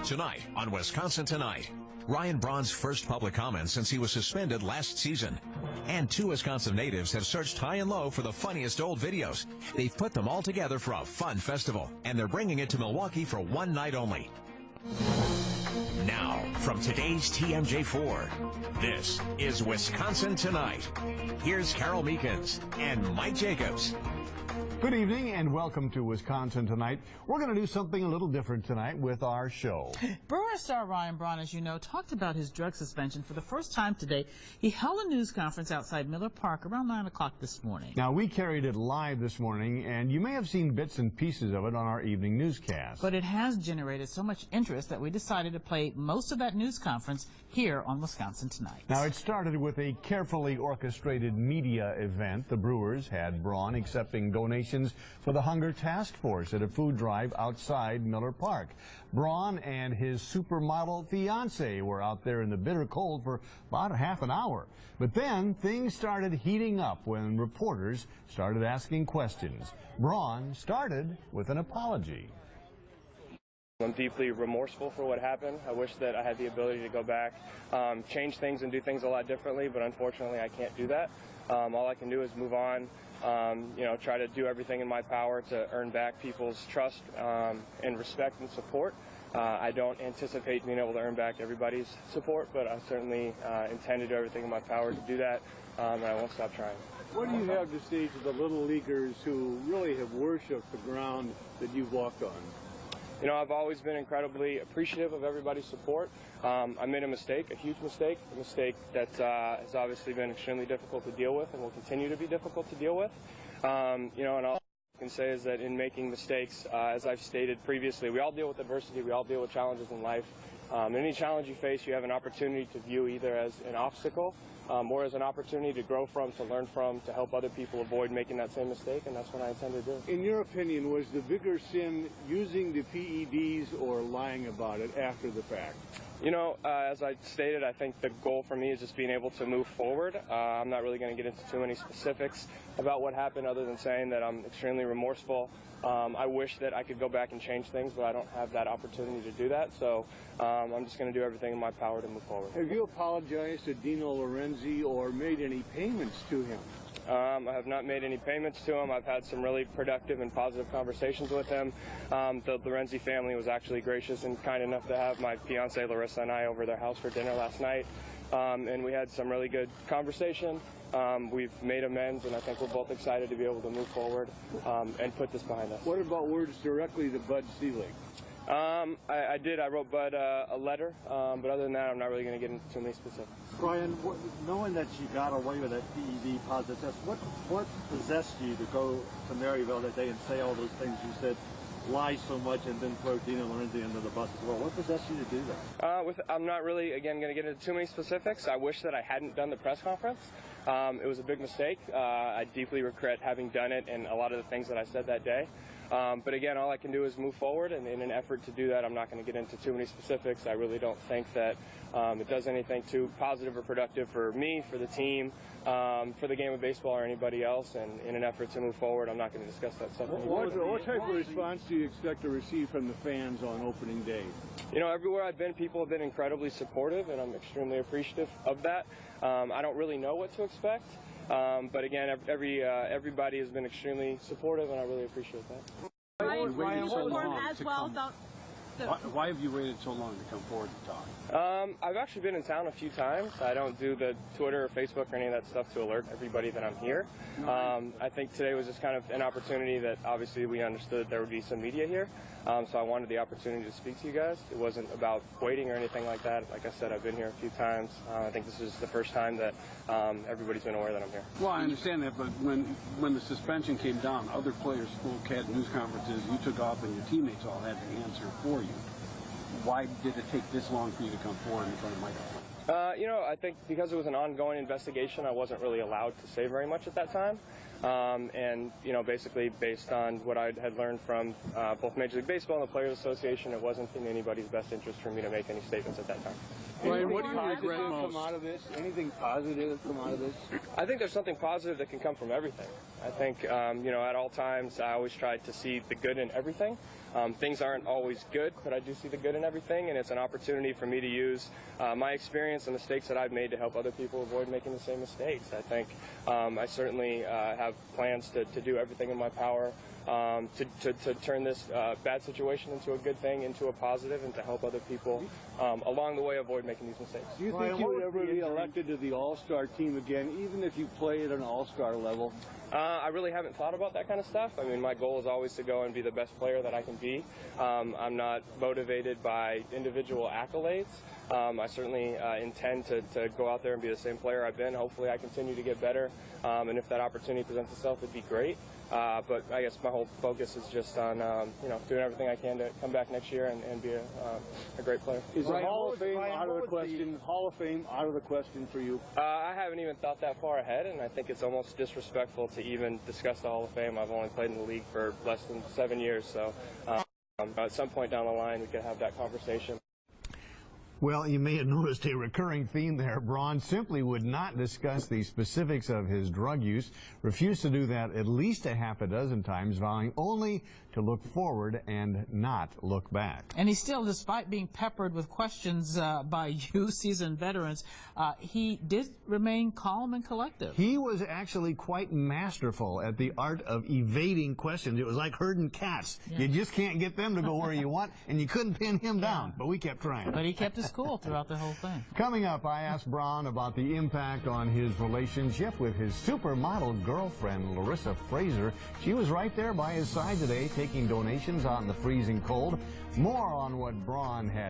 Tonight on Wisconsin Tonight, Ryan Braun's first public comment since he was suspended last season. And two Wisconsin natives have searched high and low for the funniest old videos. They've put them all together for a fun festival, and they're bringing it to Milwaukee for one night only. Now, from today's TMJ4, this is Wisconsin Tonight. Here's Carol Meekins and Mike Jacobs. Good evening and welcome to Wisconsin Tonight. We're going to do something a little different tonight with our show. Brewer star Ryan Braun, as you know, talked about his drug suspension for the first time today. He held a news conference outside Miller Park around 9 o'clock this morning. Now, we carried it live this morning, and you may have seen bits and pieces of it on our evening newscast. But it has generated so much interest that we decided to play most of that news conference here on Wisconsin Tonight. Now, it started with a carefully orchestrated media event. The Brewers had Braun accepting donations for the Hunger Task Force at a food drive outside Miller Park. Braun and his supermodel fiancée were out there in the bitter cold for about half an hour. But then things started heating up when reporters started asking questions. Braun started with an apology. I'm deeply remorseful for what happened. I wish that I had the ability to go back, change things and do things a lot differently, but unfortunately I can't do that. All I can do is move on, try to do everything in my power to earn back people's trust and respect and support. I don't anticipate being able to earn back everybody's support, but I certainly intend to do everything in my power to do that, and I won't stop trying. What do you have to say to the little leaguers who really have worshipped the ground that you've walked on? You know, I've always been incredibly appreciative of everybody's support. I made a mistake, a huge mistake, a mistake that has obviously been extremely difficult to deal with and will continue to be difficult to deal with. And all I can say is that in making mistakes, as I've stated previously, we all deal with adversity, we all deal with challenges in life. Any challenge you face, you have an opportunity to view either as an obstacle or as an opportunity to grow from, to learn from, to help other people avoid making that same mistake, and that's what I intend to do. In your opinion, was the bigger sin using the PEDs or lying about it after the fact? You know, as I stated, I think the goal for me is just being able to move forward. I'm not really going to get into too many specifics about what happened other than saying that I'm extremely remorseful. I wish that I could go back and change things, but I don't have that opportunity to do that. So I'm just going to do everything in my power to move forward. Have you apologized to Dino Lorenzi or made any payments to him? I have not made any payments to him. I've had some really productive and positive conversations with him. The Lorenzi family was actually gracious and kind enough to have my fiancée Larissa and I over their house for dinner last night, and we had some really good conversation. We've made amends, and I think we're both excited to be able to move forward and put this behind us. What about words directly to Bud Selig? I did. I wrote Bud a letter, but other than that, I'm not really going to get into too many specifics. Brian, knowing that you got away with that PED positive test, what possessed you to go to Maryville that day and say all those things you said, lie so much, and then throw Dino Lorenzi under the bus as well? What possessed you to do that? I'm not really, again, going to get into too many specifics. I wish that I hadn't done the press conference. It was a big mistake. I deeply regret having done it and a lot of the things that I said that day. But again, all I can do is move forward, and in an effort to do that, I'm not going to get into too many specifics. I really don't think that it does anything too positive or productive for me, for the team, for the game of baseball, or anybody else. And in an effort to move forward, I'm not going to discuss that stuff anymore. What type of response do you expect to receive from the fans on opening day? You know, everywhere I've been, people have been incredibly supportive, and I'm extremely appreciative of that. I don't really know what to expect. But again, everybody has been extremely supportive, and I really appreciate that. Why have you waited so long to come forward and talk? I've actually been in town a few times. I don't do the Twitter or Facebook or any of that stuff to alert everybody that I'm here. I think today was just kind of an opportunity that obviously we understood there would be some media here. So I wanted the opportunity to speak to you guys. It wasn't about waiting or anything like that. Like I said, I've been here a few times. I think this is the first time that everybody's been aware that I'm here. Well, I understand that, but when the suspension came down, other players spoke, had news conferences, you took off, and your teammates all had to answer for you. Why did it take this long for you to come forward in front of microphone? I think because it was an ongoing investigation, I wasn't really allowed to say very much at that time. And, basically based on what I had learned from both Major League Baseball and the Players Association, it wasn't in anybody's best interest for me to make any statements at that time. Ryan, what do you regret most? Come out of this? Anything positive come out of this? I think there's something positive that can come from everything. I think, at all times I always try to see the good in everything. Things aren't always good, but I do see the good in everything, and it's an opportunity for me to use my experience and mistakes that I've made to help other people avoid making the same mistakes. I think I certainly have plans to do everything in my power to turn this bad situation into a good thing, into a positive, and to help other people along the way avoid making these mistakes. Do you think you would ever be elected to the All-Star team again, even if you play at an All-Star level? I really haven't thought about that kind of stuff. I mean, my goal is always to go and be the best player that I can be. I'm not motivated by individual accolades. I certainly intend to go out there and be the same player I've been. Hopefully I continue to get better, and if that opportunity presents itself, it'd be great. But I guess my whole focus is just on doing everything I can to come back next year and be a great player. Is the Hall of Fame out of the question? Hall of Fame out of the question for you? I haven't even thought that far ahead, and I think it's almost disrespectful to even discuss the Hall of Fame. I've only played in the league for less than 7 years, so at some point down the line we could have that conversation. Well, you may have noticed a recurring theme there. Braun simply would not discuss the specifics of his drug use, refused to do that at least a half a dozen times, vowing only to look forward and not look back. And he still, despite being peppered with questions by you seasoned veterans, he did remain calm and collective. He was actually quite masterful at the art of evading questions. It was like herding cats. Yeah. You just can't get them to go where you want, and you couldn't pin him down, but we kept trying. But he kept his cool throughout the whole thing. Coming up, I asked Braun about the impact on his relationship with his supermodel girlfriend, Larissa Fraser. She was right there by his side today, taking donations out in the freezing cold. More on what Braun had.